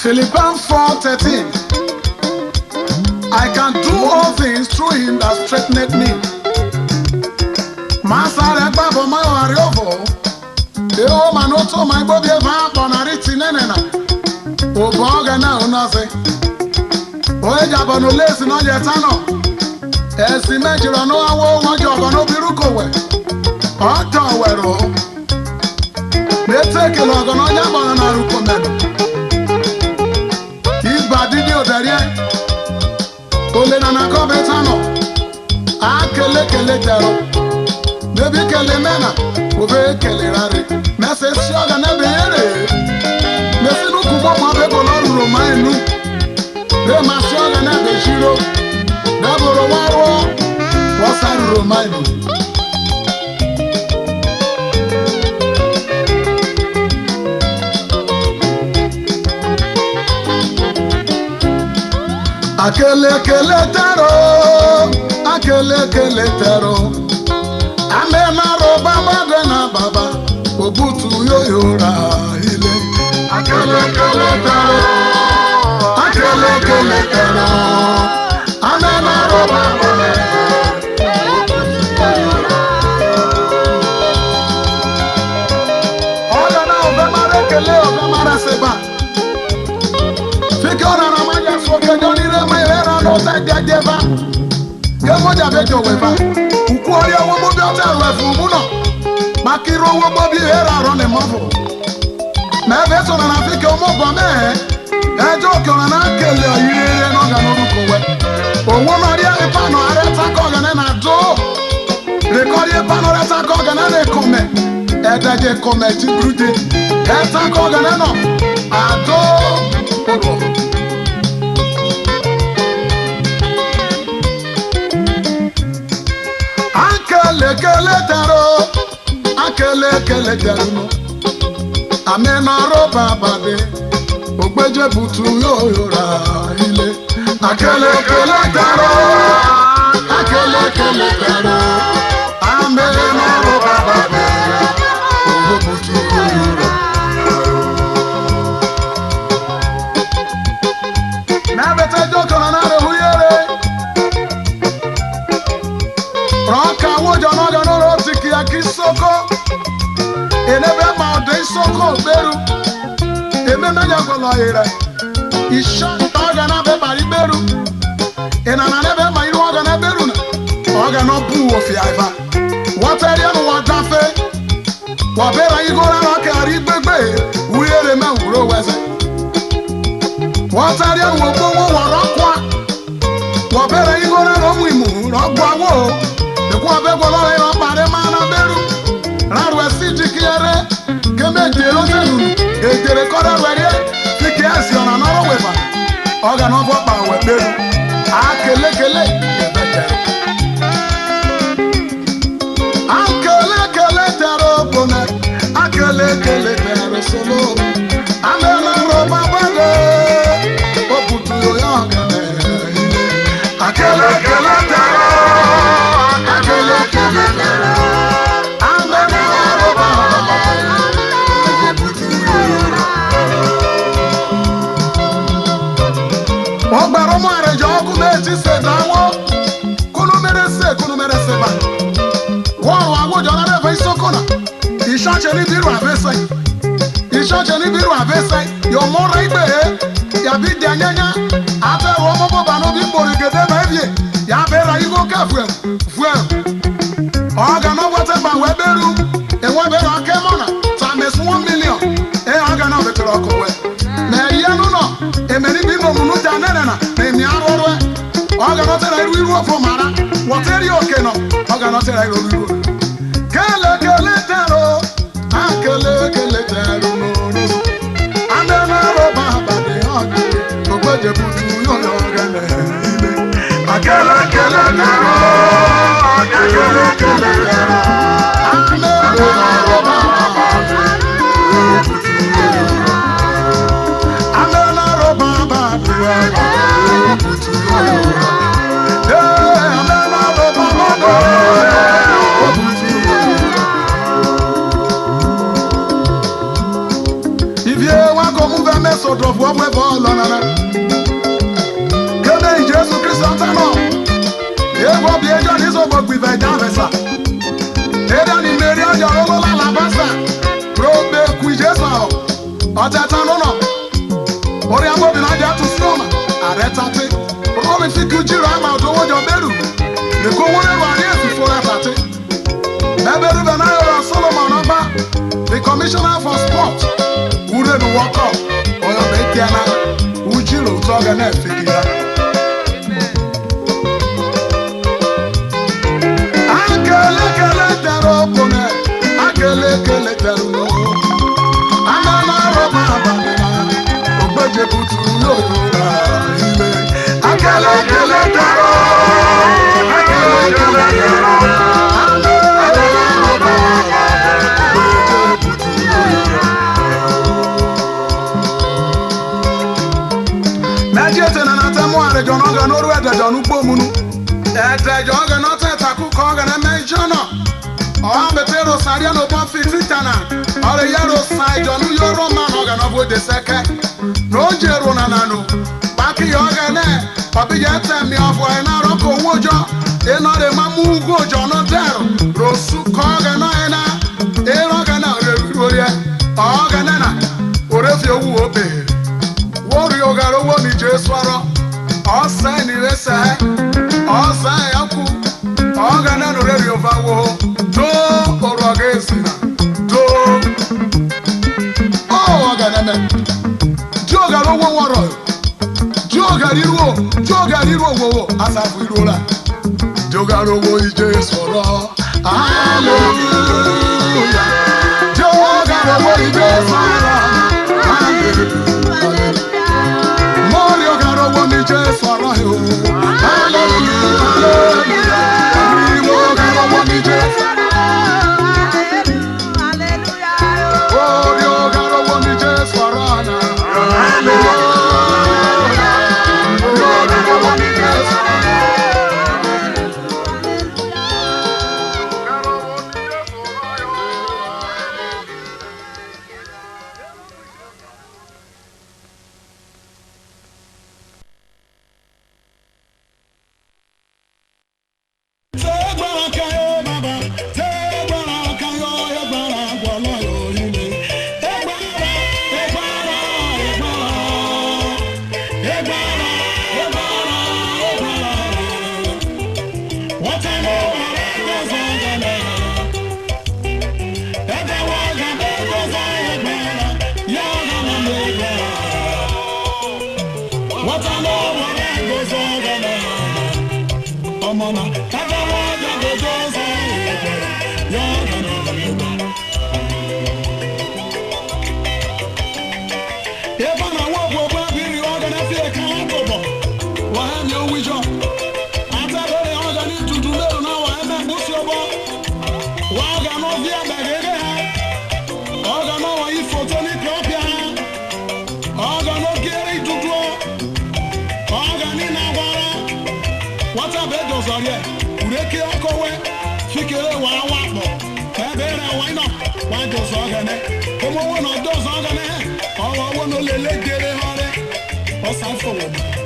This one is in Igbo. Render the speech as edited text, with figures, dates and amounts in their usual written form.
Philippians 4:13. I can do all things through him that strengtheneth me. Masare babo my wariovo. Eo manoto my bobby eva bonariti nenena. Oboga na unaze. Oja bono lesi no yetano. Esi mejiro no awo wonjo bono biruko we. Ojo wero. Neteke logo no nya bono na ruko men. Iba didi odarie. Ole na na kobetano. Akele kele dero. Baby kele mena. Obe kele rare. Mese sioga na beyere. Mese no kubo ma be bolo ro mai nu. Be ma sioga na be jiro. Na boro waro. Wasaru ro mai nu. Akele kele taro, akele kele taro. Amena ro baba de na baba, obutu yo ra ile. Akele kele taro, akele kele taro. Amena ro baba de, obutu yo ra. Oga na oga mare kele oga mare seba. Fike ona na maja soke joni re mai era no ta jajeba. Ke moja bejo wefa. Uku ori owo mo bi ota wefu mu no. Makiro owo mo bi era ro ne mo. Na be so na fike o mo bo me. Ejo ke ona na kele oyire no ga no ruko we. Owo no ri e pa no are ta ko ga na do. Rekori e pa no re ta ko ga na ne kome. Edaje kome ti brute. E ta ko ga na no. Ado. Akele taro, akele taro no. Amena roba bade, ogbeje butu yo ra ile. Akele taro, akele taro. Amena roba bade, ogbeje butu yo ra. Na bete joko na re huyere. Roka wojo no no rotiki akisoko. Enebe ma ode soko beru. Eme menya golo ire. Isha oga na be bari beru. Ena na nebe ma iru oga na beru na. Oga no bu ofi aiva. Wateri no wadafe. Wabera igora na kari gbegbe. Uyere me wuro weze. Wateri no wo warokwa. Wabera igora no mu imu rogwa wo. Ekwa be golo re no pare ma na beru. Raru esiti kiere. Keme jero senu. Ejere kora were. Fiki asi ona no ro wefa. Oga no bo pa we beru. Akele kele. Akele taro bone. Akele taro solo. Amela ro baba de. Oputu yo yangane. Akele taro. Ogbaro mo arejo oku meji se dawo. Kunu mere se ba. Wo awojo na be isoko na. Isache ni biru abese. Isache ni biru abese. Yo mo ra igbe. Ya bi de anyanya. Ate wo mo bo ba no bi borigede na ebie. Ya be ra igo ka fuem. Oga no wate ba we beru. E wo be ra kemona. Times 1 million. E oga no be tro ko we. Na ye no no. E meni bi mo munu ja nene na. Na mi aroro. Oga no tera iru ofo mara. Woteri oke no. Oga no tera iru. Kele taro. Akele taro no. Amena ro baba de oga. Ogbeje butu yo yo gele. Akele taro. Akele taro. Amena ro baba. Amena ro baba de oga. Butu yo yo. Amena ro baba. Butu yo yo. If you want como vermeso do vovo bola na. Kebe Jesus Christ antano. Ego biejo ni so bo gbive javesa. Eda ni meri ajo lo la basa. Robe ku Jesus. Otata no no. Ori amo bi na ja to soma. Aretate. Robe fiku jiro ama do wo jo beru. Le ko wona wa ni esu for atate. Eberu be na yo Solomon Oba, the commissioner for sport. Ure no walk up. Oyo be tiana. Ujiro toga na fikira. Akele kele tero pone. Akele kele tero no. Amana roba bandina. Ogbeje butu yo yo ile. Akele kele tero. Akele kele tero. Jonoga no rueda donu pomunu ete joga no teta ku koga na menjono o betero saria no bon fititana ore yaro sai jonu yoro man oga no bo de seke no jero na nanu baki yoga ne obi yete mi ofo na roko wojo e no de mamu gojo no dero rosu koga no ena e roga na ore oga na ore fi owu obe wori yoga ro wo mi Jesu aro Osa ni resa, osa yaku, oga na no reri ovawo, do orogezina, do. Oh oga na me, joga ro wo woro, joga riru wo, asafu irola, joga ro wo ije soro, hallelujah, joga ro wo ije soro, hallelujah. Jesus for us, hallelujah, hallelujah. We will go on the Jesus, hallelujah. Oh, you got on the Jesus for us, hallelujah. You got on the Jesus, Come on, no, those are gonna. Oh, I want to let get it on it. What's up for?